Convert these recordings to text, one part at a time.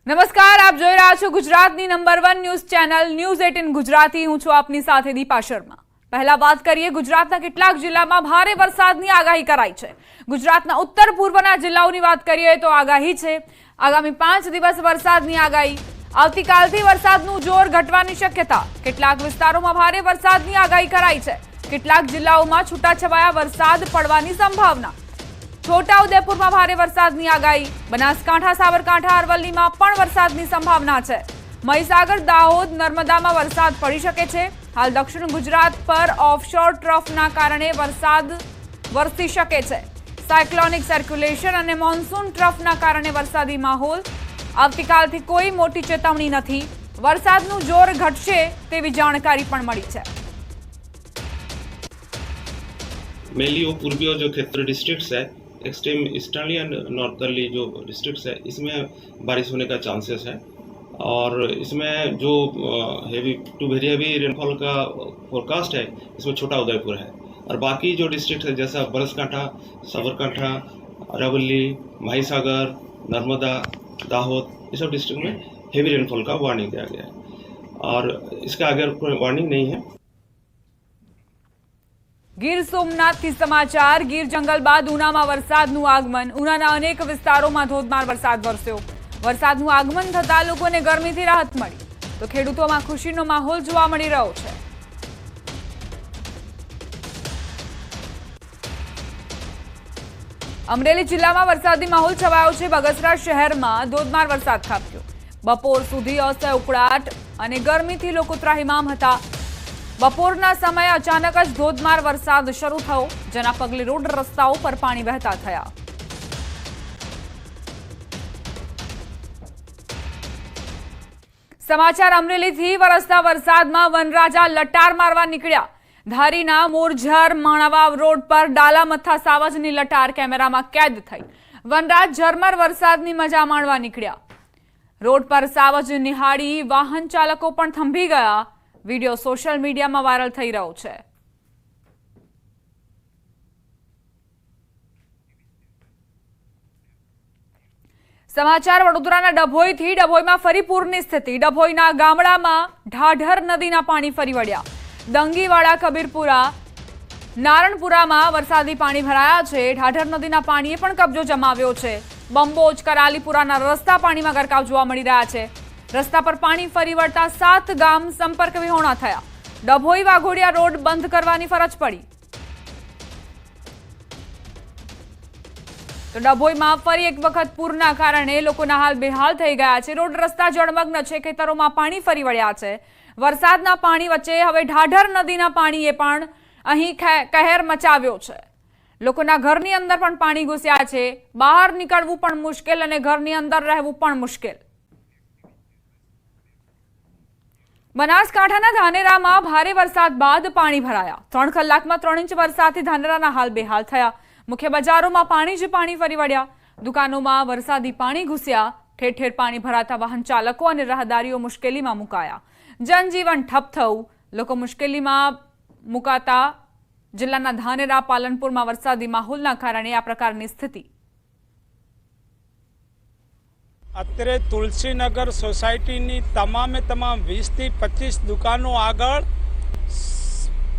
નમસ્કાર, આપ જોઈ રહ્યા છો ગુજરાતની number 1 news channel news 18 Gujarati. હું છું આપની સાથે દીપા શર્મા। પહેલા વાત કરીએ ગુજરાતના કેટલાક જિલ્લામાં ભારે વરસાદની આગાહી કરાઈ છે। ગુજરાતના ઉત્તર પૂર્વના જિલ્લાઓની વાત કરીએ તો આગાહી છે આગામી 5 દિવસ વરસાદની આગાહી। આવતીકાલથી વરસાદનું જોર ઘટવાની શક્યતા। કેટલાક વિસ્તારોમાં ભારે વરસાદની આગાહી કરાઈ છે। કેટલાક જિલ્લાઓમાં છૂટાછવાયા વરસાદ પડવાની સંભાવના। છોટાઉદેપુરમાં ભારે વરસાદની આગાહી। બનાસકાંઠા, સાબરકાંઠા, અરવલ્લીમાં પણ વરસાદની સંભાવના છે। મહીસાગર, દાહોદ, નર્મદામાં વરસાદ પડી શકે છે। હાલ દક્ષિણ ગુજરાત પર ઓફશોર ટ્રફના કારણે વરસાદ વરસી શકે છે। સાયક્લોનિક સર્ક્યુલેશન અને મોન્સૂન ટ્રફના કારણે વરસાદી માહોલ। આવતીકાલથી કોઈ મોટી ચેતવણી નથી। વરસાદનું જોર ઘટશે તેવી જાણકારી પણ મળી છે। मेनली वो पूर्वी और जो क्षेत्र डिस्ट्रिक्ट्स है, एक्सट्रीम ईस्टर्नली एंड नॉर्थर्ली जो डिस्ट्रिक्ट्स है, इसमें बारिश होने का चांसेस है। और इसमें जो heavy to very heavy rainfall का फोरकास्ट है, इसमें छोटा उदयपुर है। और बाकी जो डिस्ट्रिक्ट है जैसा बनासकांठा, साबरकांठा, अरवली, महिसागर, नर्मदा, दाहोद, ये सब डिस्ट्रिक्ट में हेवी रेनफॉल का वार्निंग दिया गया है और इसका आगे कोई वार्निंग नहीं है। ગીર સોમનાથથી સમાચાર। ગીર જંગલ બાદ ઉનામાં વરસાદનું આગમન। ઉનાના અનેક વિસ્તારોમાં ધોધમાર વરસાદ વરસ્યો। વરસાદનું આગમન થતા લોકોને ગરમીથી રાહત મળી તો ખેડૂતોમાં ખુશીનો માહોલ જોવા મળી રહ્યો છે। અમરેલી જિલ્લામાં વરસાદી માહોલ છવાયો છે। બગસરા શહેરમાં ધોધમાર વરસાદ ખાબક્યો। બપોર સુધી અસહ્ય ઉકળાટ અને ગરમીથી લોકો ત્રાહિમામ હતા। બપોરના સમયે અચાનક જ ધોધમાર વરસાદ શરૂ થયો, જેના પગલે રોડ રસ્તાઓ પર પાણી વહેતા થયા। સમાચાર અમરેલીથી વરસતા વરસાદમાં વનરાજા લટાર મારવા નીકળ્યા। ધારીના મોરઝર માણાવાવ રોડ પર ડાલામથા સાવજની લટાર કેમેરામાં કેદ થઈ। વનરાજ ઝરમર વરસાદની મજા માણવા નીકળ્યા। રોડ પર સાવજ નિહાળી વાહન ચાલકો પણ થંભી ગયા। વીડિયો સોશિયલ મીડિયામાં વાયરલ થઈ રહ્યો છે। સમાચાર વડોદરાના ડભોઈથી। ડભોઈમાં ફરી પૂરની સ્થિતિ। ડભોઈના ગામડામાં ઢાઢર નદીના પાણી ફરી વળ્યા। દંગીવાડા, કબીરપુરા, નારણપુરામાં વરસાદી પાણી ભરાયા છે। ઢાઢર નદીના પાણીએ પણ કબજો જમાવ્યો છે। બંબોજ, કરાલીપુરાના રસ્તા પાણીમાં ગરકાવ જોવા મળી રહ્યા છે। રસ્તા પર પાણી ફરી વળતા 7 ગામ સંપર્ક વિહોણા થયા। ડભોઈ વાઘોડિયા રોડ બંધ કરવાની ફરજ પડી તો ડભોઈમાં ફરી એક વખત પૂરના કારણે લોકોના હાલ બેહાલ થઈ ગયા છે। રોડ રસ્તા જળમગ્ન છે। ખેતરોમાં પાણી ફરી વળ્યા છે। વરસાદના પાણી વચ્ચે હવે ઢાઢર નદીના પાણીએ પણ અહીં કહેર મચાવ્યો છે। લોકોના ઘરની અંદર પણ પાણી ઘૂસ્યા છે। બહાર નીકળવું પણ મુશ્કેલ અને ઘરની અંદર રહેવું પણ મુશ્કેલ। બનાસકાંઠાના ધાનેરામાં ભારે વરસાદ બાદ પાણી ભરાયા। 3 કલાકમાં 3 ઇંચ વરસાદથી ધાનેરાના હાલ બેહાલ થયા। મુખ્ય બજારોમાં પાણી જ પાણી ફરી વળ્યા। દુકાનોમાં વરસાદી પાણી ઘૂસ્યા। ઠેર ઠેર પાણી ભરાતા વાહન ચાલકો અને રાહદારીઓ મુશ્કેલીમાં મુકાયા। જનજીવન ઠપ થયું। લોકો મુશ્કેલીમાં મુકાતા જિલ્લાના ધાનેરા, પાલનપુરમાં વરસાદી માહોલના કારણે આ પ્રકારની સ્થિતિ। અત્યારે તુલસીનગર સોસાયટીની તમામે તમામ 20 થી 25 દુકાનો આગળ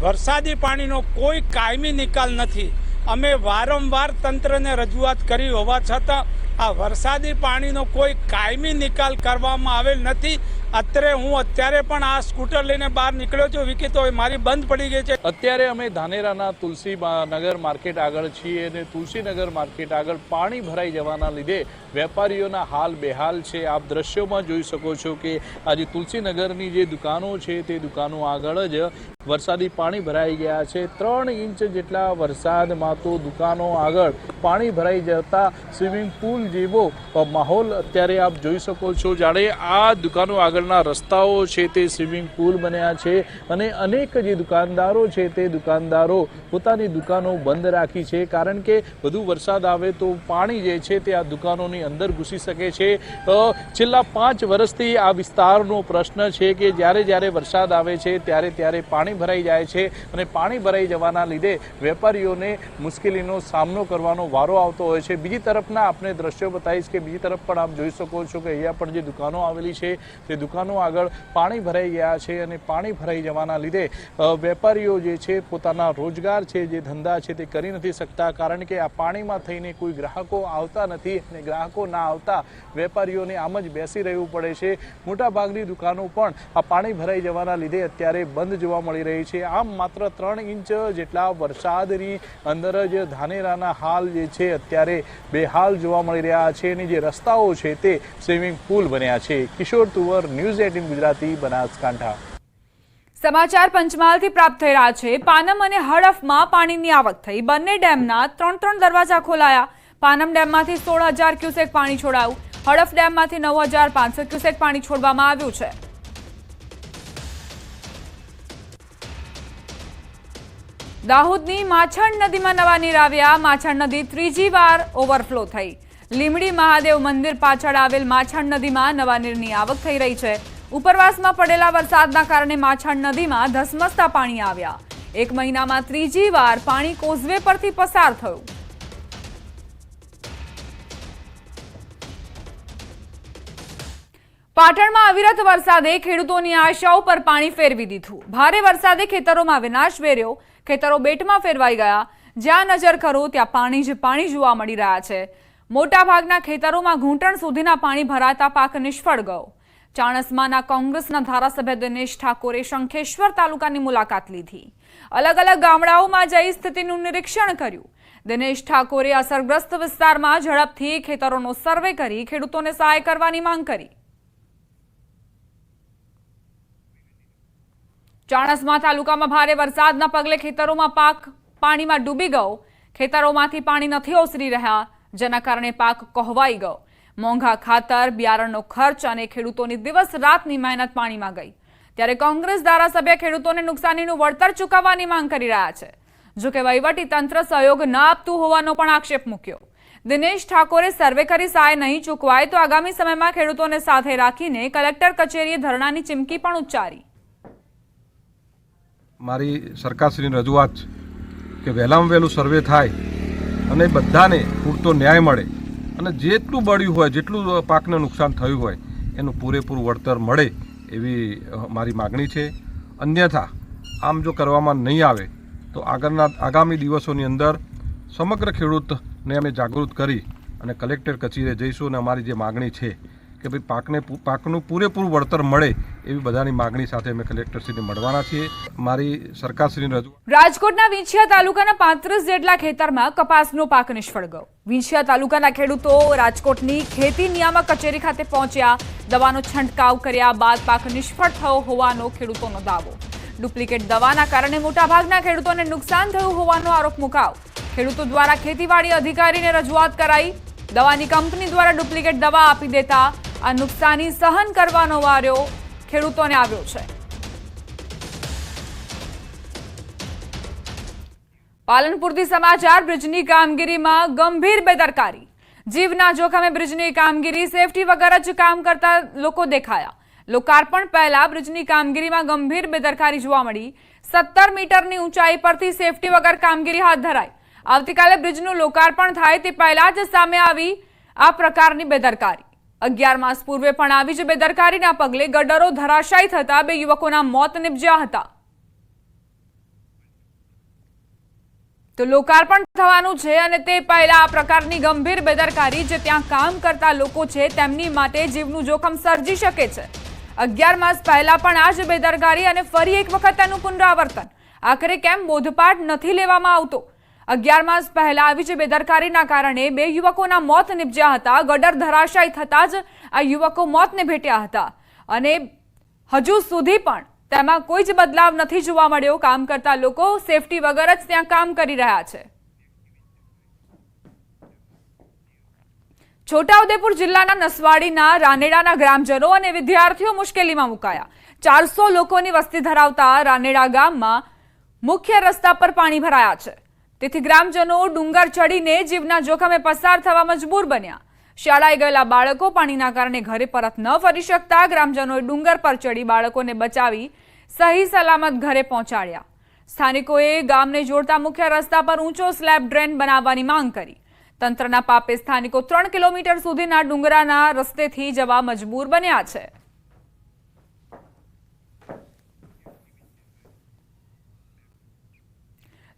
વરસાદી પાણીનો કોઈ કાયમી નિકાલ નથી। અમે વારંવાર તંત્રને રજૂઆત કરી હોવા છતાં આ વરસાદી પાણીનો કોઈ કાયમી નિકાલ કરવામાં આવેલ નથી। અત્યારે પણ આ સ્કૂટર લઈને બહાર નીકળ્યો છું। વિકેતો મારી બંધ પડી ગઈ છે। અત્યારે અમે ધાનેરાના તુલસીનગર માર્કેટ આગળ છીએ અને તુલસીનગર માર્કેટ આગળ પાણી ભરાઈ જવાના લીધે વેપારીઓના હાલ બેહાલ છે। આપ દ્રશ્યોમાં જોઈ શકો છો કે આજે તુલસીનગરની જે દુકાનો છે તે દુકાનો આગળ જ વરસાદી પાણી ભરાઈ ગયા છે। 3 ઇંચ જેટલા વરસાદમાં તો દુકાનો આગળ પાણી ભરાઈ જતા સ્વિમિંગ પુલ જેવો માહોલ અત્યારે આપ જોઈ શકો છો। જાણે આ દુકાનો આગળના રસ્તાઓ છે તે સ્વિમિંગ પુલ બન્યા છે અને અનેક જે દુકાનદારો છે તે દુકાનદારો પોતાની દુકાનો બંધ રાખી છે, કારણ કે વધુ વરસાદ આવે તો પાણી જે છે તે આ દુકાનોની વિસ્તારોની અંદર ઘૂસી શકે છે। છેલ્લા 5 વર્ષથી આ વિસ્તારનો પ્રશ્ન છે કે જ્યારે વરસાદ આવે છે ત્યારે પાણી ભરાઈ જાય છે અને પાણી ભરાઈ જવાના લીધે વેપારીઓને મુશ્કેલીનો સામનો કરવાનો વારો આવતો હોય છે। બીજી તરફના આપણે દ્રશ્યો બતાવીશ કે બીજી તરફ પણ આપ જોઈ શકો છો કે અહીંયા પણ જે દુકાનો આવેલી છે તે દુકાનો આગળ પાણી ભરાઈ ગયા છે અને પાણી ભરાઈ જવાના લીધે વેપારીઓ જે છે પોતાના રોજગાર છે, જે ધંધા છે તે કરી નથી શકતા, કારણ કે આ પાણીમાં થઈને કોઈ ગ્રાહકો આવતા નથી અને ગ્રાહકો ના આવતા વેપારીઓને આમ જ બેસી રહેવું પડે છે। મોટાભાગની દુકાનો પણ આ પાણી ભરાઈ જવાના લીધે અત્યારે બંધ જોવા મળી રહી છે। આમ માત્ર 3 ઇંચ જેટલા વરસાદની અંદર જ ધાનેરાના હાલ જે છે અત્યારે બેહાલ જોવા મળી રહ્યા છે અને જે રસ્તાઓ છે તે સ્વિમિંગ પુલ બન્યા છે। કિશોર તુવર, ન્યૂઝ 18 ગુજરાતી, બનાસકાંઠા। સમાચાર પંચમહાલથી પ્રાપ્ત થઈ રહ્યા છે। પાનમ અને હડફમાં પાણીની આવક થઈ। બંને ડેમના 3 દરવાજા ખોલાયા। પાનમ ડેમમાંથી 16,000 ક્યુસેક પાણી છોડાયું। હડફ ડેમમાંથી 9,500 ક્યુસેક પાણી છોડવામાં આવ્યું છે। દાહોદની માછણ નદીમાં નવા નીર આવ્યા। માછણ નદી ત્રીજી વાર ઓવરફ્લો થઈ। લીમડી મહાદેવ મંદિર પાછળ આવેલ માછણ નદીમાં નવા નીરની આવક થઈ રહી છે। ઉપરવાસમાં પડેલા વરસાદના કારણે માછણ નદીમાં ધસમસતા પાણી આવ્યા। 1 મહિનામાં ત્રીજી વાર પાણી કોઝવે પરથી પસાર થયું। પાટણમાં અવિરત વરસાદે ખેડૂતોની આશાઓ પર પાણી ફેરવી દીધું। ભારે વરસાદે ખેતરોમાં વિનાશ વેર્યો। ખેતરો બેટમાં ફેરવાઈ ગયા। જ્યાં નજર કરો ત્યાં પાણી જ પાણી જોવા મળી રહ્યા છે। મોટાભાગના ખેતરોમાં ઘૂંટણ સુધીના પાણી ભરાતા પાક નિષ્ફળ ગયો। ચાણસ્માના કોંગ્રેસના ધારાસભ્ય દિનેશ ઠાકોરે શંખેશ્વર તાલુકાની મુલાકાત લીધી। અલગ અલગ ગામડાઓમાં જઈ સ્થિતિનું નિરીક્ષણ કર્યું। દિનેશ ઠાકોરે અસરગ્રસ્ત વિસ્તારમાં ઝડપથી ખેતરોનો સર્વે કરી ખેડૂતોને સહાય કરવાની માંગ કરી। ચાણસ્મા તાલુકામાં ભારે વરસાદના પગલે ખેતરોમાં પાક પાણીમાં ડૂબી ગયો। ખેતરોમાંથી પાણી નથી ઓસરી રહ્યા, જેના કારણે પાક કોહવાઈ ગયો। મોંઘા ખાતર, બિયારણનો ખર્ચ અને ખેડૂતોની દિવસ રાતની મહેનત પાણીમાં ગઈ। ત્યારે કોંગ્રેસ ધારાસભ્ય ખેડૂતોને નુકસાનીનું વળતર ચૂકવવાની માંગ કરી રહ્યા છે। જો કે વહીવટી તંત્ર સહયોગ ન આપતું હોવાનો પણ આક્ષેપ મૂક્યો। દિનેશ ઠાકોરે સર્વે કરી સહાય નહીં ચૂકવાય તો આગામી સમયમાં ખેડૂતોને સાથે રાખીને કલેક્ટર કચેરીએ ધરણાની ચીમકી પણ ઉચ્ચારી। મારી સરકારશ્રીની રજૂઆત કે વહેલામાં વહેલું સર્વે થાય અને બધાને પૂરતો ન્યાય મળે અને જેટલું બળ્યું હોય, જેટલું પાકને નુકસાન થયું હોય એનું પૂરેપૂરું વળતર મળે એવી મારી માગણી છે। અન્યથા આમ જો કરવામાં નહીં આવે તો આગામી દિવસોની અંદર સમગ્ર ખેડૂતને અમે જાગૃત કરી અને કલેક્ટર કચેરીએ જઈશું અને અમારી જે માગણી છે કે ભાઈ પાકનું પૂરેપૂરું વળતર મળે એવી બધાની માગણી સાથે અમે કલેક્ટરશ્રીને મળવાના છીએ। મારી સરકારશ્રીની રજૂઆત। રાજકોટના વિંછિયા તાલુકાના 35 જેટલા ખેતરમાં કપાસનો પાક નિષ્ફળ ગયો। વિંછિયા તાલુકાના ખેડૂતો રાજકોટની ખેતી નિયામક કચેરી ખાતે પહોંચ્યા। દવાનો છંટકાવ કર્યા બાદ પાક નિષ્ફળ થયો હોવાનો ખેડૂતોનો દાવો। ડુપ્લિકેટ દવાના કારણે મોટાભાગના ખેડૂતોને નુકસાન થયું હોવાનો આરોપ મુકાયો। ખેડૂતો દ્વારા ખેતીવાડી અધિકારીને રજૂઆત કરાઈ। દવાની કંપની દ્વારા ડુપ્લિકેટ દવા આપી દેતા આ નુકસાની સહન કરવાનો વારો ખેડૂતોને આવ્યો છે। પાલનપુરથી સમાચાર। બ્રિજની કામગીરીમાં ગંભીર બેદરકારી। જીવના જોખમે બ્રિજની કામગીરી સેફટી વગર જ કામ કરતા લોકો દેખાયા। લોકાર્પણ પહેલા બ્રિજની કામગીરીમાં ગંભીર બેદરકારી જોવા મળી। 17 મીટરની ઊંચાઈ પરથી સેફટી વગર કામગીરી હાથ ધરાઈ। આવતીકાલે બ્રિજનું લોકાર્પણ થાય તે પહેલા જ સામે આવી આ પ્રકારની બેદરકારી। 11 માસ પૂર્વે પણ આવી જ બેદરકારીના પગલે ગડરો ધરાશાયી થતા 2 યુવકોના મોત નિપજ્યા હતા। તો લોકાર્પણ થવાનું છે અને તે પહેલા આ પ્રકારની ગંભીર બેદરકારી જે ત્યાં કામ કરતા લોકો છે તેમની માટે જીવનું જોખમ સર્જી શકે છે। 11 માસ પહેલા પણ આ જ બેદરકારી અને ફરી એક વખત તેનું પુનરાવર્તન। આખરે કેમ બોધપાઠ નથી લેવામાં આવતો? 11 માસ પહેલા આવી જ બેદરકારીના કારણે 2 યુવકોના મોત નિપજ્યા હતા। ગટર ધરાશાયી થતા જ આ યુવકો મોતને ભેટ્યા હતા અને હજુ સુધી પણ તેમાં કોઈ જ બદલાવ નથી જોવા મળ્યો। કામ કરતા લોકો સેફટી વગર જ ત્યાં કામ કરી રહ્યા છે। છોટાઉદેપુર જિલ્લાના નસવાડીના રાનેડાના ગ્રામજનો અને વિદ્યાર્થીઓ મુશ્કેલીમાં મુકાયા। 400 લોકોની વસ્તી ધરાવતા રાનેડા ગામમાં મુખ્ય રસ્તા પર પાણી ભરાયા છે। તેથી ગ્રામજનો ડુંગર ચડીને જીવના જોખમે પસાર થવા મજબૂર બન્યા। શાળાએ ગયેલા બાળકો પાણીના કારણે ઘરે પરત ન ફરી શકતા ગ્રામજનોએ ડુંગર પર ચડી બાળકોને બચાવી સહી સલામત ઘરે પહોંચાડ્યા. સ્થાનિકોએ ગામને જોડતા મુખ્ય રસ્તા પર ઊંચો સ્લેબ ડ્રેન બનાવવાની માંગ કરી. તંત્રના પાપે સ્થાનિકો 3 કિલોમીટર સુધીના ડુંગરાના રસ્તેથી જવા મજબૂર બન્યા છે.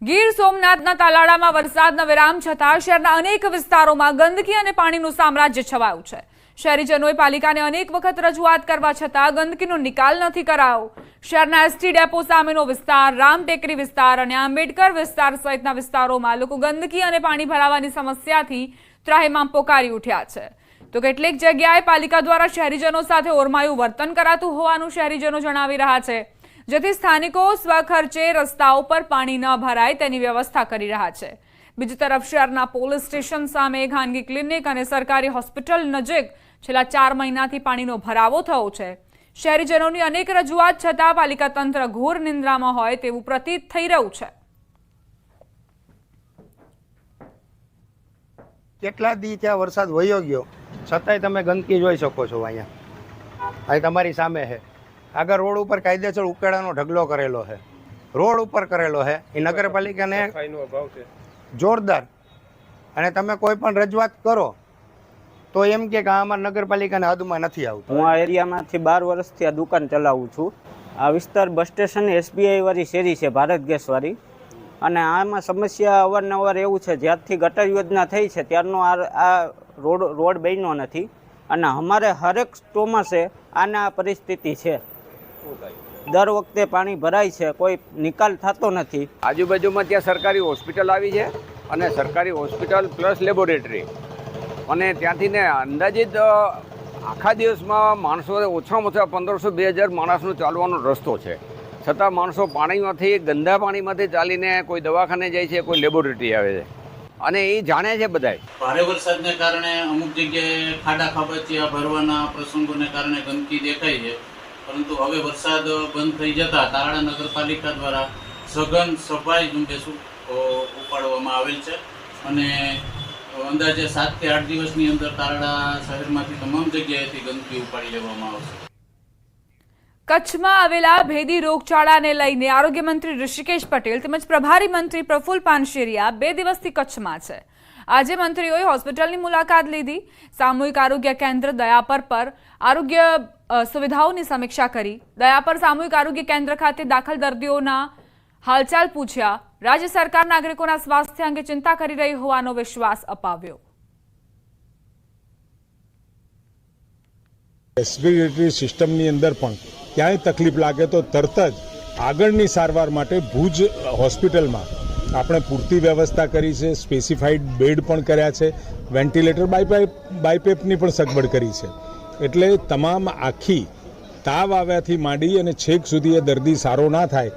ગીર સોમનાથના તાલાળામાં વરસાદના વિરામ છતાં શહેરના અનેક વિસ્તારોમાં ગંદકી અને પાણીનું સામ્રાજ્ય છવાયું છે. શહેરીજનોએ પાલિકાને અનેક વખત રજૂઆત કરવા છતાં ગંદકીનો નિકાલ નથી કરાયો. શહેરના એસટી ડેપો સામેનો વિસ્તાર, રામ ટેકરી વિસ્તાર અને આંબેડકર વિસ્તાર સહિતના વિસ્તારોમાં લોકો ગંદકી અને પાણી ભરાવાની સમસ્યાથી ત્રાહિમામ પોકારી ઉઠ્યા છે. તો કેટલીક જગ્યાએ પાલિકા દ્વારા શહેરીજનો સાથે ઓરમાયું વર્તન કરાતું હોવાનું શહેરીજનો જણાવી રહ્યા છે, જેથી સ્થાનિકો સ્વખર્ચે રસ્તાઓ પર પાણી ન ભરાય તેની વ્યવસ્થા કરી રહ્યા છે. બીજી તરફ શહેરના પોલીસ સ્ટેશન સામે, ખાનગી ક્લિનિક અને સરકારી હોસ્પિટલ નજીક છેલ્લા 4 મહિનાથી પાણીનો ભરાવો થયો છે. શહેરીજનોની અનેક રજૂઆત છતાં પાલિકા તંત્ર ઘોર નિંદ્રામાં હોય તેવું પ્રતીત થઈ રહ્યું છે. કેટલા દી ત્યાં વરસાદ વયો ગયો છતાંય તમે ગંદકી જોઈ શકો છો. અહીંયા અહીં તમારી સામે છે. આગળ રોડ ઉપર કાયદેસર ઉકેડાનો ઢગલો કરેલો છે, રોડ ઉપર કરેલો છે. એ નગરપાલિકાને જોરદાર, અને તમે કોઈ પણ રજૂઆત કરો તો એમ કે અમારા નગરપાલિકાને હદમાં નથી આવતું. હું આ એરિયામાંથી 12 વર્ષથી આ દુકાન ચલાવું છું. આ વિસ્તાર બસ સ્ટેશન SBI વાળી શેરી છે, ભારત ગેસ વાળી, અને આમાં સમસ્યા અવારનવાર એવું છે, જ્યારથી ગટર યોજના થઈ છે ત્યારનો આ રોડ બન્યો નથી, અને અમારે હરેક ચોમાસે આના પરિસ્થિતિ છે. દર વખતે પાણી ભરાય છે, કોઈ નિકાલ થતો નથી. આજુબાજુમાં ત્યાં સરકારી હોસ્પિટલ આવી છે, અને સરકારી હોસ્પિટલ પ્લસ લેબોરેટરી, અને ત્યાંથી ને અંદાજિત આખા દિવસમાં માણસો ઓછામાં ઓછા 1500-2000 માણસનો ચાલવાનો રસ્તો છે. છતાં માણસો પાણીમાંથી, ગંદા પાણીમાંથી ચાલીને કોઈ દવાખાને જાય છે, કોઈ લેબોરેટરી આવે છે, અને એ જાણે છે બધાય. ભારે વરસાદને કારણે અમુક જગ્યાએ ખાડા ખાબોચિયા ભરવાના પ્રસંગોને કારણે ગંદકી દેખાય છે, પરંતુ હવે વરસાદ બંધ થઈ જતા તાલાળા નગરપાલિકા દ્વારા સઘન સફાઈ ઝુંબેશ ઉપાડવામાં આવેલ છે, અને અંદાજે 7 થી 8 દિવસની અંદર તાલાળા શહેરમાંથી તમામ જગ્યાએથી ગંદકી ઉપાડી લેવામાં આવશે. કચ્છમાં આવેલા ભેદી રોગચાળાને લઈને આરોગ્ય મંત્રી ઋષિકેશ પટેલ તેમજ પ્રભારી મંત્રી પ્રફુલ પાનશેરિયા 2 દિવસથી કચ્છમાં છે. આજે મંત્રીઓએ હોસ્પિટલની મુલાકાત લીધી. સામૂહિક આરોગ્ય કેન્દ્ર દયાપર પર આરોગ્ય સુવિધાઓની સમીક્ષા કરી. દયાપર સામૂહિક આરોગ્ય કેન્દ્ર ખાતે દાખલ દર્દીઓના હાલચાલ પૂછ્યા. રાજ્ય સરકાર નાગરિકોના સ્વાસ્થ્ય અંગે ચિંતા કરી રહી હોવાનો વિશ્વાસ અપાવ્યો. રેસ્પિરેટરી સિસ્ટમની અંદર પણ ક્યાંય તકલીફ લાગે તો તરત જ આગળની સારવાર માટે ભુજ હોસ્પિટલમાં આપણે પૂરતી વ્યવસ્થા કરી છે. સ્પેસિફાઈડ બેડ પણ કર્યા છે, વેન્ટિલેટર બાયપેપની પણ સગવડ કરી છે. એટલે તમામ આખી તાવ આવ્યાથી માંડી અને છેક સુધી એ દર્દી સારો ના થાય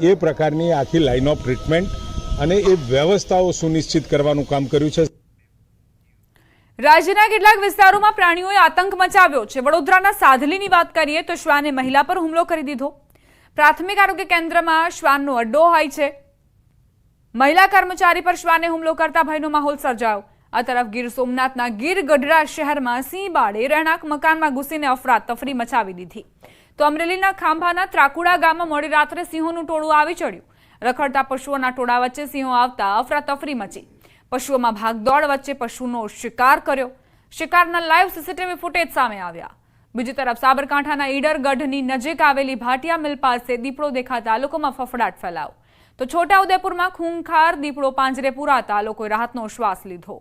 એ પ્રકારની આખી લાઇન ઓફ ટ્રીટમેન્ટ અને એ વ્યવસ્થાઓ સુનિશ્ચિત કરવાનું કામ કર્યું છે. રાજ્યના કેટલાક વિસ્તારોમાં પ્રાણીઓએ આતંક મચાવ્યો છે. વડોદરાના સાધલીની વાત કરીએ તો શ્વાને મહિલા પર હુમલો કરી દીધો. પ્રાથમિક આરોગ્ય કેન્દ્રમાં શ્વાનનો અડ્ડો હોય છે. મહિલા કર્મચારી પર શ્વાને હુમલો કરતા ભયનો માહોલ સર્જાયો. આ તરફ ગીર સોમનાથના ગીર ગઢડા શહેરમાં સિંહ બાળે રહેણાંક મકાનમાં ઘૂસીને અફરાતફરી મચાવી દીધી. તો અમરેલીના ખાંભાના ત્રાકુડા ગામમાં મોડી રાત્રે સિંહોનું ટોળું આવી ચડ્યું. રખડતા પશુઓના ટોળા વચ્ચે સિંહો આવતા અફરાતફરી મચી. પશુઓમાં ભાગદોડ વચ્ચે પશુનો શિકાર કર્યો. શિકારના લાઈવ સીસીટીવી ફૂટેજ સામે આવ્યા. બીજી તરફ સાબરકાંઠાના ઈડરગઢની નજીક આવેલી ભાટિયા મિલ પાસે દીપડો દેખાતા લોકોમાં ફફડાટ ફેલાયો. તો છોટાઉદેપુરમાં ખૂંખાર દીપડો પાંજરે પુરાતા લોકોએ રાહતનો શ્વાસ લીધો.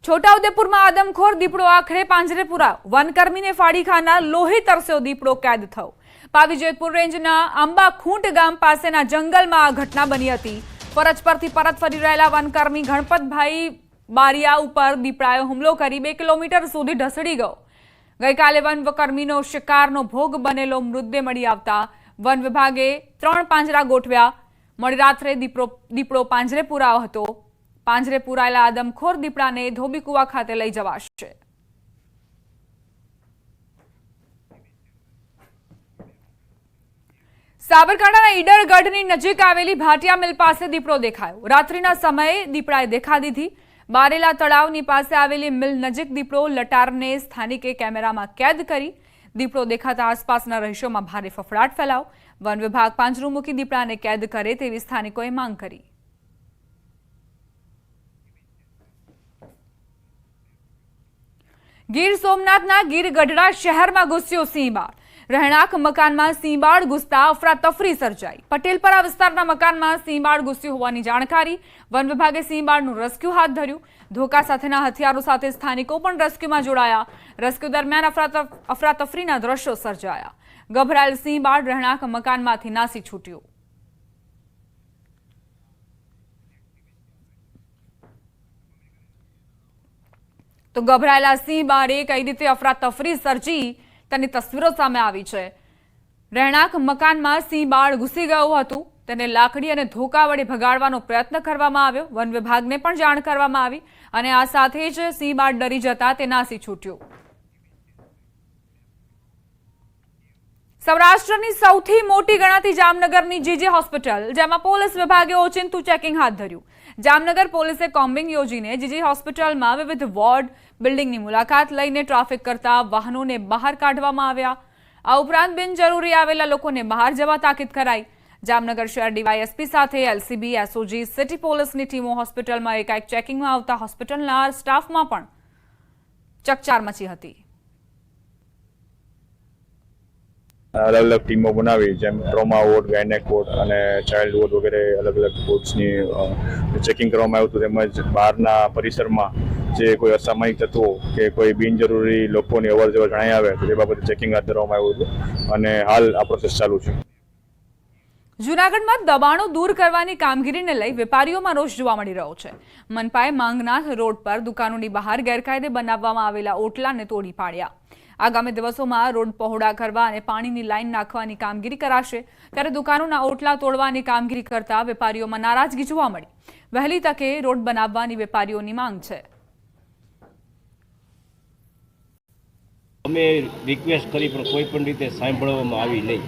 છોટાઉદેપુરમાં આદમખોર દીપડો આખરે પાંજરે પુરાયો. વનકર્મીને ફાડી ખાનાર લોહી તરસ્યો દીપડો કેદ થયો. પાવીજેતપુર રેન્જના આંબાખૂંટ ગામ પાસેના જંગલમાં આ ઘટના બની હતી. ફરજ પરથી પરત ફરી રહેલા વનકર્મી ગણપતભાઈ બારિયા ઉપર દીપડાએ હુમલો કરી 2 કિલોમીટર સુધી ઢસડી ગયો. ગઈકાલે વનકર્મીનો શિકારનો ભોગ બનેલો મૃતદેહ મળી આવતા વન વિભાગે 3 પાંજરા ગોઠવ્યા. મોડી રાત્રે દીપડો પાંજરે પુરાયો હતો. પાંજરે પુરાયેલા આદમખોર દીપડાને ધોબીકુવા ખાતે લઈ જવાશે. સાબરકાંઠાના ઈડરગઢની નજીક આવેલી ભાટિયા મિલ પાસે દીપડો દેખાયો. રાત્રિના સમયે દીપડાએ દેખા દીધી. બારેલા તળાવની પાસે આવેલી મિલ નજીક દીપડો લટારને સ્થાનિકે કેમેરામાં કેદ કરી. દીપડો દેખાતા આસપાસના રહીશોમાં ભારે ફફડાટ ફેલાયો. વન વિભાગ પાંજરું મૂકી દીપડાને કેદ કરે તેવી સ્થાનિકોએ માંગ કરી. ગીર સોમનાથના ગીરગઢડા શહેરમાં ઘૂસ્યો સિંહબાળ. રહેણાંક મકાનમાં સિંહબાળ ઘૂસતા અફરાતફરી સર્જાઈ. પટેલપરા વિસ્તારના મકાનમાં સિંહબાળ ઘૂસ્યું હોવાની જાણકારી. વન વિભાગે સિંહબાળનું રેસ્ક્યુ હાથ ધર્યું. ધોકા સાથેના હથિયારો સાથે સ્થાનિકો પણ રેસ્ક્યુમાં જોડાયા. રેસ્ક્યુ દરમિયાન અફરાતફરીના દ્રશ્યો સર્જાયા. ગભરાયેલ સિંહબાળ રહેણાંક મકાનમાંથી નાસી છૂટ્યું. તો ગભરાયેલા સિંહબાળે કઈ રીતે અફરાતફરી સર્જી તેની તસવીરો સામે આવી છે. રહેણાંક મકાનમાં સિંહબાળ ઘૂસી ગયું હતું. તેને લાકડી અને ધોકા વડે ભગાડવાનો પ્રયત્ન કરવામાં આવ્યો. વન વિભાગને પણ જાણ કરવામાં આવી અને આ સાથે જ સિંહબાળ ડરી જતા તે નાસી છૂટ્યું. સૌરાષ્ટ્રની સૌથી મોટી ગણાતી જામનગરની જીજી હોસ્પિટલ, જેમાં પોલીસ વિભાગે ઓચિંતું ચેકિંગ હાથ ધર્યું. જામનગર પોલીસે કોમ્બિંગ યોજીને જીજી હોસ્પિટલમાં વિવિધ વોર્ડ, બિલ્ડિંગની મુલાકાત લઈને ટ્રાફિક કરતા વાહનોને બહાર કાઢવામાં આવ્યા. આ ઉપરાંત બિનજરૂરી આવેલા લોકોને બહાર જવા તાકીદ કરાઈ. જામનગર શહેર ડીવાયએસપી સાથે એલસીબી, એસઓજી, સિટી પોલીસની ટીમો હોસ્પિટલમાં એકાએક ચેકિંગમાં આવતા હોસ્પિટલના સ્ટાફમાં પણ ચકચાર મચી હતી. અલગ અલગ ટીમો બનાવી, જેમ ટ્રોમા વોર્ડ, ગાયનેક વોર્ડ અને ચાઇલ્ડ વોર્ડ વગેરે અલગ અલગ વોર્ડ્સની ચેકિંગ કરવામાં આવ્યું હતું. તેમજ બહારના પરિસરમાં જે કોઈ અસામયિક તત્વો કે કોઈ બિનજરૂરી લોકોની અવરજવર જણાઈ આવે તો તે બાબતે ચેકિંગ હાથ ધરવામાં આવ્યું હતું અને હાલ આ પ્રોસેસ ચાલુ છે. જૂનાગઢમાં દબાણો દૂર કરવાની કામગીરીને લઈ વેપારીઓમાં રોષ જોવા મળી રહ્યો છે. મનપાએ માંગનાથ રોડ પર દુકાનોની બહાર ગેરકાયદે બનાવવામાં આવેલા ઓટલાને તોડી પાડ્યા. આગામી દિવસોમાં રોડ પહોળા કરવા અને પાણીની લાઈન નાખવાની કામગીરી કરાશે. ત્યારે દુકાનોના ઓટલા તોડવાની કામગીરી કરતા વેપારીઓમાં નારાજગી જોવા મળી. વહેલી તકે રોડ બનાવવાની વેપારીઓની માંગ છે. અમે રિક્વેસ્ટ કરી પણ કોઈ પણ રીતે સાંભળવામાં આવી નહીં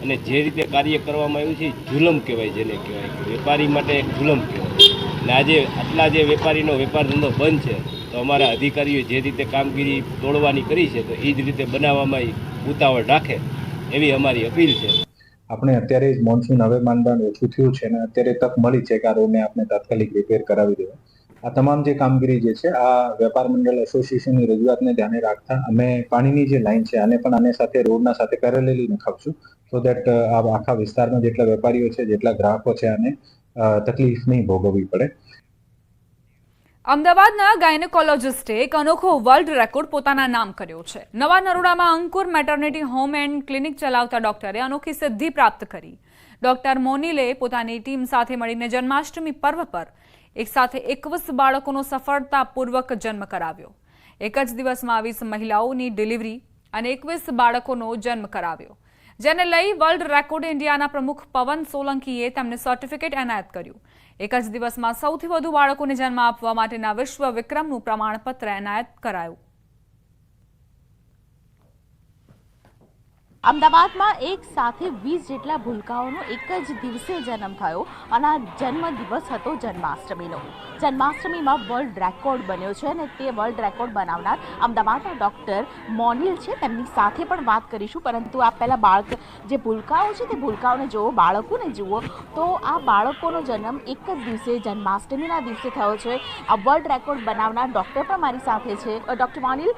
અને જે રીતે કાર્ય કરવામાં આવ્યું છે જુલમ કહેવાય, જેને કહેવાય વેપારી માટે એક જુલમ કહેવાય. અને આજે આટલા જે વેપારીનો વેપાર ધંધો બંધ છે તો અમારા અધિકારીઓ જે રીતે કામગીરી તોડવાની કરી છે તો એ જ રીતે બનાવવામાં ઉતાવળ રાખે એવી અમારી અપીલ છે. આપણે અત્યારે જ મોન્સૂન હવે માંડવાનું ઓછું થયું છે અને અત્યારે તક મળી છે કે આ રોડને આપણે તાત્કાલિક રિપેર કરાવી દેવા. આ તમામ જે કામગીરી જે છે આ વેપાર મંડળ એસોસિએશનની રજૂઆતને ધ્યાને રાખતા અમે પાણીની જે લાઈન છે આને પણ આને સાથે રોડના સાથે પેરેલલી નખાવશું, સો દેટ આ આખા વિસ્તારમાં જેટલા વેપારીઓ છે, જેટલા ગ્રાહકો છે આને તકલીફ નહીં ભોગવવી પડે. અમદાવાદના ગાયનેકોલોજિસ્ટે એક અનોખો વર્લ્ડ રેકોર્ડ પોતાના નામ કર્યો છે. નવા નરોડામાં અંકુર મેટર્નિટી હોમ એન્ડ ક્લિનિક ચલાવતા ડોક્ટરે અનોખી સિદ્ધિ પ્રાપ્ત કરી. ડોક્ટર મોનીલે પોતાની ટીમ સાથે મળીને જન્માષ્ટમી પર્વ પર એક સાથે 21 બાળકોનો સફળતાપૂર્વક જન્મ કરાવ્યો. એક જ દિવસમાં 20 મહિલાઓની ડિલિવરી અને 21 બાળકોનો જન્મ કરાવ્યો, જેને લઈ વર્લ્ડ રેકોર્ડ ઇન્ડિયાના પ્રમુખ પવન સોલંકીએ તેમને સર્ટિફિકેટ એનાયત કર્યું. એક જ દિવસમાં સૌથી વધુ બાળકોને જન્મ આપવા માટેના વિશ્વ વિક્રમનું પ્રમાણપત્ર એનાયત કરાયું. અમદાવાદમાં એક સાથે 20 જેટલા ભૂલકાઓનો એક જ દિવસે જન્મ થયો અને આ જન્મ દિવસ હતો જન્માષ્ટમીનો. જન્માષ્ટમીમાં વર્લ્ડ રેકોર્ડ બન્યો છે અને તે વર્લ્ડ રેકોર્ડ બનાવનાર અમદાવાદના ડૉક્ટર મોનિલ છે. તેમની સાથે પણ વાત કરીશું, પરંતુ આ પહેલાં જે ભૂલકાઓ છે તે ભૂલકાઓને જુઓ, બાળકોને જુઓ. તો આ બાળકોનો જન્મ એક જ દિવસે જન્માષ્ટમીના દિવસે થયો છે. આ વર્લ્ડ રેકોર્ડ બનાવનાર ડૉક્ટર પણ મારી સાથે છે. ડૉક્ટર મોનિલ,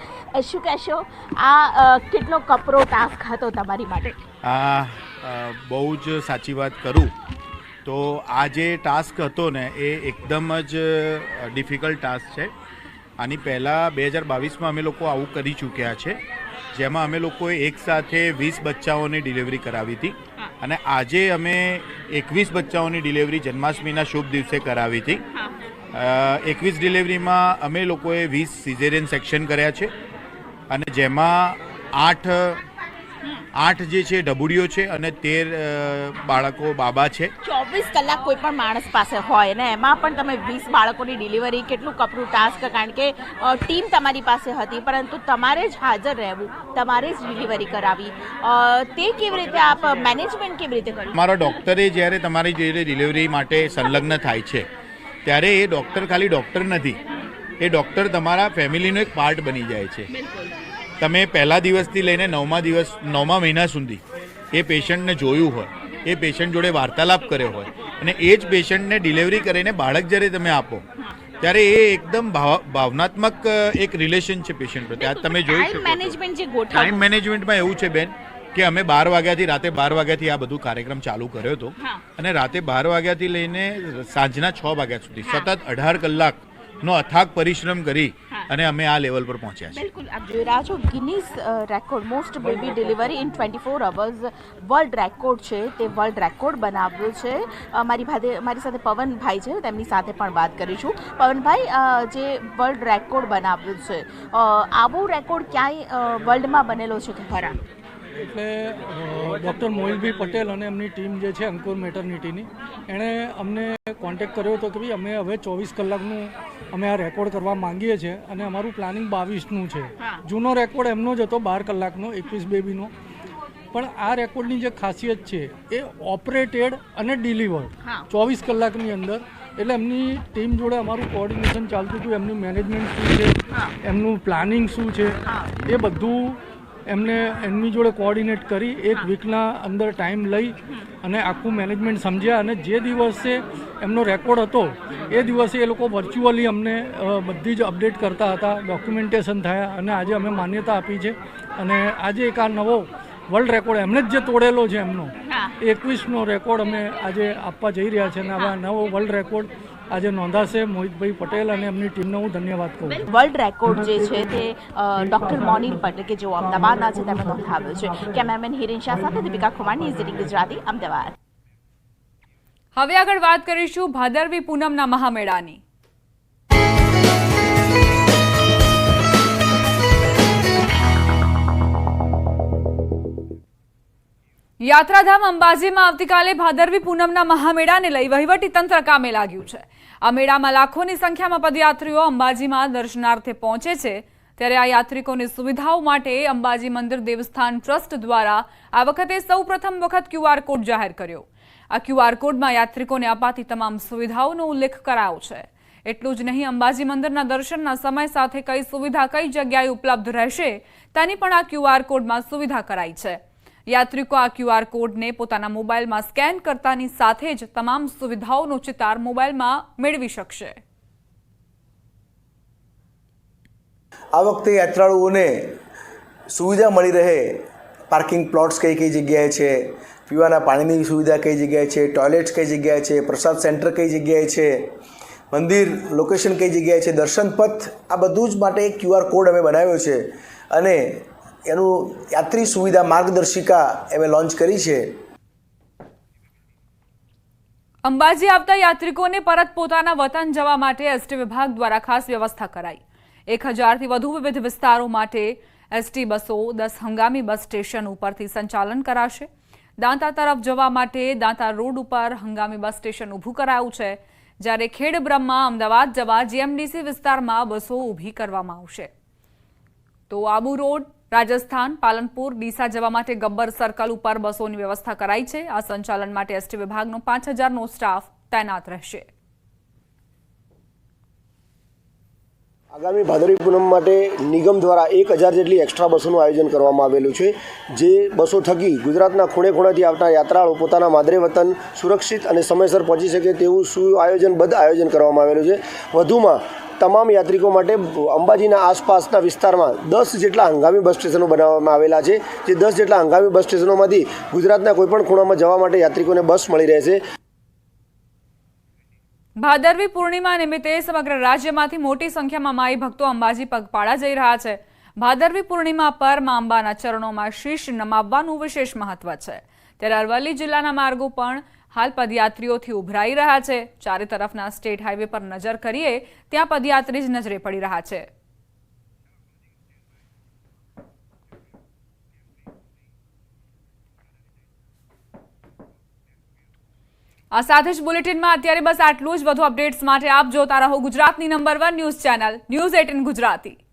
શું કહેશો, આ કેટલો કપરો ટાસ્ક હતો તમારી માટે? બહુ જ સાચી વાત કરું તો આ જે ટાસ્ક હતો ને એ એકદમ જ ડિફિકલ્ટ ટાસ્ક છે. આની પહેલાં 2022માં અમે લોકો આવું કરી ચૂક્યા છે, જેમાં અમે લોકોએ એકસાથે 20 બચ્ચાઓની ડિલિવરી કરાવી હતી અને આજે અમે 21 બચ્ચાઓની ડિલિવરી જન્માષ્ટમીના શુભ દિવસે કરાવી હતી. 21 ડિલિવરીમાં અમે લોકોએ 20 સિઝેરિયન સેક્શન કર્યા છે અને જેમાં 8 8 જે છે ઢબુડીઓ છે અને 13 બાળકો બાબા છે. 24 કલાક કોઈ પણ માણસ પાસે હોય ને એમાં પણ તમે 20 બાળકોની ડિલિવરી, કેટલું કપરું ટાસ્ક, કારણ કે ટીમ તમારી પાસે હતી પરંતુ તમારે જ હાજર રહેવું, તમારે જ ડિલિવરી કરાવી, તે કેવી રીતે આપ મેનેજમેન્ટ કેવી રીતે કર્યું? અમારા ડૉક્ટરે જ્યારે તમારી જે ડિલિવરી માટે સંલગ્ન થાય છે ત્યારે એ ડૉક્ટર ખાલી ડૉક્ટર નથી, એ ડૉક્ટર તમારા ફેમિલીનો એક પાર્ટ બની જાય છે. તમે પહેલા દિવસથી લઈને 9મા મહિના સુધી એ પેશન્ટને જોયું હોય, એ પેશન્ટ જોડે વાર્તાલાપ કર્યો હોય અને એ જ પેશન્ટને ડિલિવરી કરીને બાળક જ્યારે તમે આપો ત્યારે એ એકદમ ભાવનાત્મક એક રિલેશન છે પેશન્ટ પ્રત્યે. આ તમે જોઈ શકો. ટાઈમ મેનેજમેન્ટમાં એવું છે બેન કે અમે 12 વાગ્યાથી રાતે 12 વાગ્યાથી આ બધું કાર્યક્રમ ચાલુ કર્યો હતો અને રાતે 12 વાગ્યાથી લઈને સાંજના 6 વાગ્યા સુધી સતત 18 કલાકનો અથાગ પરિશ્રમ કરી અને અમે આ લેવલ પર પહોંચ્યા છીએ. બિલકુલ, આપ જોઈ રહ્યા છો Guinness record most baby delivery in 24 hours world record છે, તે વર્લ્ડ રેકોર્ડ બનાવ્યો છે. મારી સાથે પવનભાઈ છે, તેમની સાથે પણ વાત કરીશું. પવનભાઈ, જે વર્લ્ડ રેકોર્ડ બનાવ્યો છે, આવો રેકોર્ડ ક્યાંય વર્લ્ડમાં બનેલો છે કે ખરા? એટલે ડૉક્ટર મોહિલભાઈ પટેલ અને એમની ટીમ જે છે અંકુર મેટર્નિટીની, એણે અમને કોન્ટેક્ટ કર્યો હતો કે ભાઈ અમે હવે 24 કલાકનું અમે આ રેકોર્ડ કરવા માંગીએ છીએ અને અમારું પ્લાનિંગ 22નું છે. જૂનો રેકોર્ડ એમનો જ હતો 12 કલાકનો 21 બેબીનો, પણ આ રેકોર્ડની જે ખાસિયત છે એ ઓપરેટેડ અને ડિલિવર્ડ 24 કલાકની અંદર. એટલે એમની ટીમ જોડે અમારું કોઓર્ડિનેશન ચાલતું હતું, એમનું મેનેજમેન્ટ શું છે, એમનું પ્લાનિંગ શું છે, એ બધું એમને એમની જોડે કોઓર્ડિનેટ કરી 1 વીકના અંદર ટાઈમ લઈ અને આખું મેનેજમેન્ટ સમજ્યા અને જે દિવસે એમનો રેકોર્ડ હતો એ દિવસે એ લોકો વર્ચ્યુઅલી અમને બધી જ અપડેટ કરતા હતા, ડોક્યુમેન્ટેશન થયા અને આજે અમે માન્યતા આપી છે. અને આજે એક આ નવો વર્લ્ડ રેકોર્ડ એમણે જ જે તોડેલો છે એમનો 21નો રેકોર્ડ અમે આજે આપવા જઈ રહ્યા છે અને આવા નવો વર્લ્ડ રેકોર્ડ આજે નોંધાશે. મોહિતભાઈ પટેલ અને એમની ટીમનો હું ધન્યવાદ કહું છું. વર્લ્ડ રેકોર્ડ જે છે તે ડોક્ટર મોનિલ પટેલ કે જેઓ અમદાવાદના છે તેમણે નોંધાવ્યો છે. કેમેરામેન હિરેન શાહ સાથે દીપિકા ખુમાર, ન્યૂઝ 18 ગુજરાતી, અમદાવાદ. હવે આગળ વાત કરીશું ભાદરવી પૂનમના મહામેળાની. યાત્રાધામ અંબાજીમાં આવતીકાલે ભાદરવી પૂનમના મહામેળાને લઈ વહીવટી તંત્ર કામે લાગ્યું છે. આ મેળામાં લાખોની સંખ્યામાં પદયાત્રીઓ અંબાજીમાં દર્શનાર્થે પહોંચે છે, ત્યારે આ યાત્રિકોની સુવિધાઓ માટે અંબાજી મંદિર દેવસ્થાન ટ્રસ્ટ દ્વારા આ વખતે સૌપ્રથમ વખત QR કોડ જાહેર કર્યો. આ QR કોડમાં યાત્રિકોને અપાતી તમામ સુવિધાઓનો ઉલ્લેખ કરાયો છે. એટલું જ નહીં, અંબાજી મંદિરના દર્શનના સમય સાથે કઈ સુવિધા કઈ જગ્યાએ ઉપલબ્ધ રહેશે તેની પણ આ QR કોડમાં સુવિધા કરાઈ છે. યાત્રિકો આ QR કોડને પોતાના મોબાઈલમાં સ્કેન કરતાની સાથે જ તમામ સુવિધાઓનો ચિતાર મોબાઈલમાં મેળવી શકશે. આ વખતે યાત્રાળુઓને સુવિધા મળી રહે, પાર્કિંગ પ્લોટ્સ કઈ કઈ જગ્યાએ છે, પીવાના પાણીની સુવિધા કઈ જગ્યાએ છે, ટોયલેટ્સ કઈ જગ્યાએ છે, પ્રસાદ સેન્ટર કઈ જગ્યાએ છે, મંદિર લોકેશન કઈ જગ્યાએ છે, દર્શન પથ, આ બધું જ માટે એક QR કોડ અમે બનાવ્યો છે અને એનું યાત્રી સુવિધા માર્ગદર્શિકા અમે લોન્ચ કરી છે. અંબાજી આવતા યાત્રિકોને પરત પોતાના વતન જવા માટે એસટી વિભાગ દ્વારા ખાસ વ્યવસ્થા કરાઈ. 1000થી વધુ વિવિધ વિસ્તારો માટે એસટી બસો 10 હંગામી બસ સ્ટેશન ઉપરથી સંચાલન કરાશે. દાંતા તરફ જવા માટે દાંતા રોડ ઉપર હંગામી બસ સ્ટેશન ઊભું કરાયું છે, જ્યારે ખેડબ્રહ્મા અમદાવાદ જવા GMDC વિસ્તારમાં બસો ઊભી કરવામાં આવશે. તો આબુ રોડ, રાજસ્થાન, પાલનપુર, ડીસા જવા માટે ગબ્બર સર્કલ ઉપર બસોની વ્યવસ્થા કરાઈ છે. આ સંચાલન માટે એસટી વિભાગનો 5000નો સ્ટાફ તૈનાત રહેશે. આગામી ભાદરવી પૂનમ માટે નિગમ દ્વારા 1000 જેટલી એક્સ્ટ્રા બસોનું આયોજન કરવામાં આવેલું છે, જે બસો થકી ગુજરાતના ખૂણે ખૂણેથી આવતા યાત્રાળુઓ પોતાના માદરે વતન સુરક્ષિત અને સમયસર પહોંચી શકે તેવું સુઆયોજનબદ્ધ આયોજન કરવામાં આવેલું છે. વધુમાં તમામ યાત્રિકો માટે અંબાજીના આસપાસના વિસ્તારમાં 10 જેટલા હંગામી બસ સ્ટેશનો બનાવવામાં આવેલા છે, જે 10 જેટલા હંગામી બસ સ્ટેશનોમાંથી ગુજરાતના કોઈપણ ખૂણામાં જવા માટે યાત્રિકોને બસ મળી રહેશે. ભાદરવી પૂર્ણિમા નિમિત્તે સમગ્ર રાજ્યમાંથી મોટી સંખ્યામાં માઈ ભક્તો અંબાજી પગપાળા જઈ રહ્યા છે. ભાદરવી પૂર્ણિમા પર મા અંબાના ચરણોમાં શીશ નમાવવાનું વિશેષ મહત્વ છે. ત્યારે અરવલ્લી જિલ્લાના માર્ગો પણ હાલ પદયાત્રીઓથી ઉભરાઈ રહ્યા છે. ચારે તરફના સ્ટેટ હાઈવે પર નજર કરીએ ત્યાં પદયાત્રી જ નજરે પડી રહ્યા છે. આ સાથે જ બુલેટિનમાં અત્યારે બસ આટલું જ. વધુ અપડેટ્સ માટે આપ જોતા રહો ગુજરાતની number 1 news channel News 18 Gujarati.